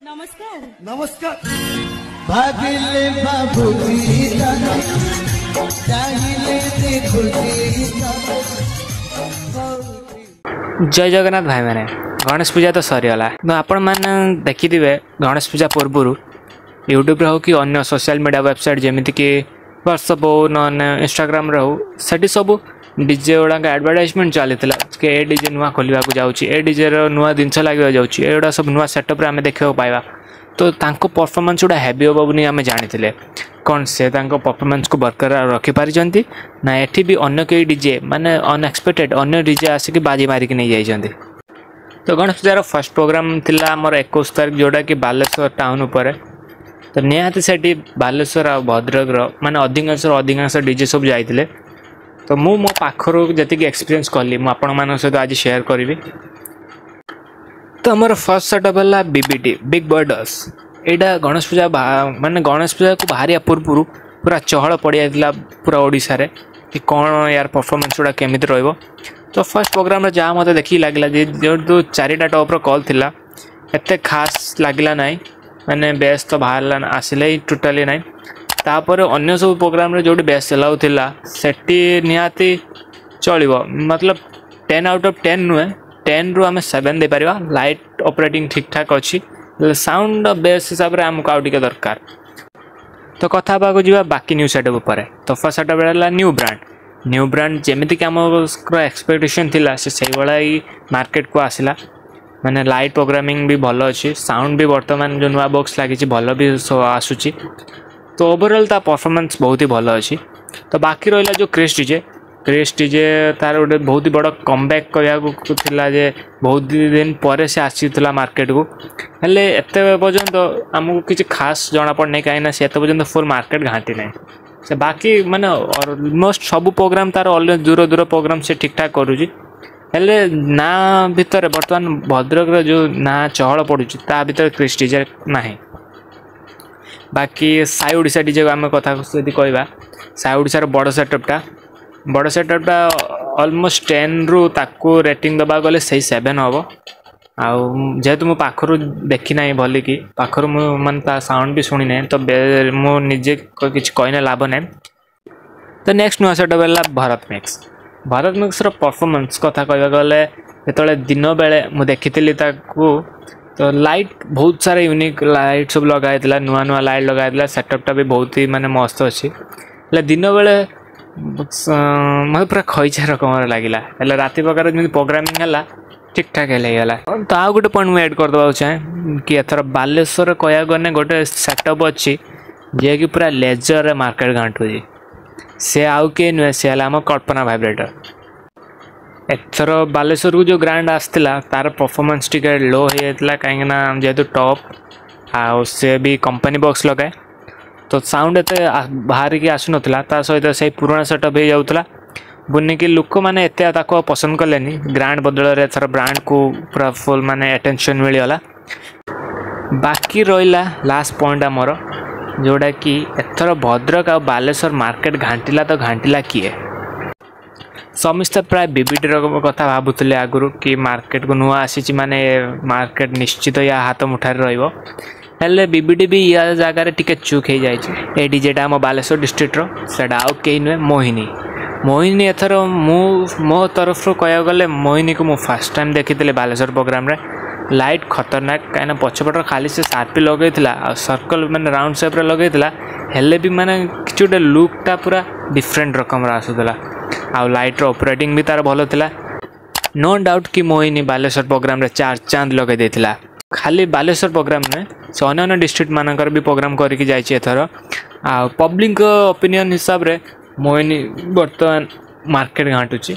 नमस्कार नमस्कार भागिले बाबूजी दादा चाहिले देखुजी जय जगन्नाथ भाई मैंने गणेश पूजा तो सरीगला आपण मैंने देखिथे गणेश पूजा पूर्व यूट्यूब हो कि अन्य सोशल मीडिया वेबसाइट जमीती कि व्हाट्सअप हो न इंस्टाग्राम हो सेठी सब डीजे गुड़ाक एडवर्टाइजमेंट चली कि ए डीजे नुआ खोलने जाऊँगी ए डीजे नुआ जिनस लगे जाऊँगी सब नुआ सेटअप आम देखा पाइबा तो तांको परफॉर्मेंस गुड़ा हेवी हम बोली आम जानी कौन से परफॉर्मेंस को बरकरार रखिपारी ना एठी भी अन्य कई डीजे माने अनएक्सपेक्टेड अन्य डीजे आसिक बाजी मारिक नहीं जाइछन्ति। तो गणेश पूजार फर्स्ट प्रोग्राम थिला हमर 21 तारिख जोड़ा कि बालेश्वर टाउन उपर तो निहाती सेठी बालेश्वर आ भद्रक माने अधिकांश डीजे सब जाइतिले तो मु मो पाखरु जति एक्सपीरियंस कली मु आपण मान सहित आज शेयर करी। तो हमर फर्स्ट सेटअप है बीबीटी बिग बर्डर्स एटा गणेश पूजा माने गणेश पूजा को बाहरिया पूर्व पूरा चहल पड़िया पूरा ओडिशा रे कि कौन यार परफॉर्मेंस गुड़ा केमिति रहइबो। तो फर्स्ट प्रोग्राम जहाँ मत देखी लगे जो 4टा टॉप कॉल थिला एते खास लगला नाई माने बेस तो बाहर आसिले ही टोटाली नाई तापर अन्य सब प्रोग्राम रे जोटी बेस चलाउथिला सेठी निहाती चलिबो मतलब 10 आउट ऑफ 10 नुए 10 रु आम 7 दे पारिबा लाइट ऑपरेटिंग ठीक ठाक अच्छी साउंड बेस हिसाब से आमको आउ टिके दरकार। तो कथा बाको जीवा बाकी न्यू सेटअप उपर तो फर्स्ट सेटअप है न्यू ब्रांड जमीती कि आम एक्सपेक्टेशन थिला से भाया ही मार्केट को आसला माने लाइट प्रोग्रामिंग भी भल अच्छी साउंड भी बर्तमान जो नुआ बॉक्स लगी भल भी आसूची तो ओवरऑल ता परफॉर्मेंस बहुत ही भल अच्छी। तो बाकी रहा जो क्रेस्ट डीजे तार गोटे बहुत ही बड़ कमबैक करा जे बहुत दिन पर से आसीला मार्केट को हेले एत पर्यंत आमको किसी खास जना पड़ना कहीं से एत पर्यंत फुल मार्केट घाटी ना से बाकी माने ऑलमोस्ट सब प्रोग्राम तार अलग दूर दूर प्रोग्राम से ठीक ठाक करुँची हेले ना भितर बर्तमान भद्रक जो ना चहल पड़ुची ता भितर क्रेस्ट डीजे नहीं। बाकी साई ओडिशा डीजे को आम कथा कहवा साई ओडिशार बड़ सेटअपटा ऑलमोस्ट 10 रु ताकू रेटिंग दबा गले सही 7 हम आउ जेहेतु मो पाखरु देखी ना भल कि पाखरु मु मान ता साउंड भी शुणी ना तो मो निजे किसी कहने लाभ ना। तो नेक्स्ट नुआ सेटअप है भारत मिक्स परफॉर्मेंस कथा कहवा गले जो दिन बेले मु देखी तो लाइट बहुत सारा यूनिक लाइट सब लगाई नुआ लाइट लगाई सेटअपटा भी बहुत ही माने मस्त अच्छी दिन बेले मत पूरा खईचा रकम लगे राति प्रकार जमी प्रोग्रामिंग है ठीक ठाक है। तो आउ गोटे पॉइंट मुझे ऐड करदे चाहे कि एथर बालेश्वर कह गने गोटे सेटअप अच्छी जे कि पूरा लेजर मार्केट घाटुची से आउ के नुहे सी आम कल्पना वाइब्रेटर एथर बालेश्वर को जो ग्रांड आसला तार परफॉर्मेंस टिके लो होता कहीं जेहेतु टॉप आ से भी कंपनी बॉक्स लगाए तो साउंड एत बाहर की आसु ना सहित से पुराना सेटअप हो जाऊला बुनी कि लोक मैंने एत पसंद कले ग्रांड बदल एथर ब्रांड को पूरा फुल माने अटेंशन मिलगला। बाकी रहा लास्ट पॉइंट आमर जोड़ा कि एथर भद्रक आ बालेश्वर मार्केट घाटिला तो घाटिला किए समस्ते प्राय बीबीटी कथा भावुले आगुरी कि मार्केट को नुआ आसी माने मार्केट निश्चित या हाथ मुठार रहिबो हेले बीबीटी भी या जगार टिके चूक हो जाए ए डीजेटा आम बालेश्वर डिस्ट्रिक्टर सेटा आउ कहीं नुहे मोहिनी एथर मो तरफ कह गले मोहिनी को मु फास्ट टाइम देखी बालेश्वर प्रोग्राम रे लाइट खतरनाक कहीं पछपट खाली से सार्पी लगे सर्कल मैंने राउंड सेप लगे हेले भी माने किसी गोटे लुकटा पूरा डिफरेंट रकम आसूला आउ लाइट ऑपरेटिंग भी तार भल था नो डाउट कि मोहिनी बालेश्वर प्रोग्राम रे 4 चांद लगे देथिला खाली बालेश्वर प्रोग्राम में से अन्य डिस्ट्रिक्ट मानकर भी प्रोग्राम करके जाइए एथर आ पब्लिक ओपिनियन हिसाब रे मोहिनी बर्तमान मार्केट घाटुची।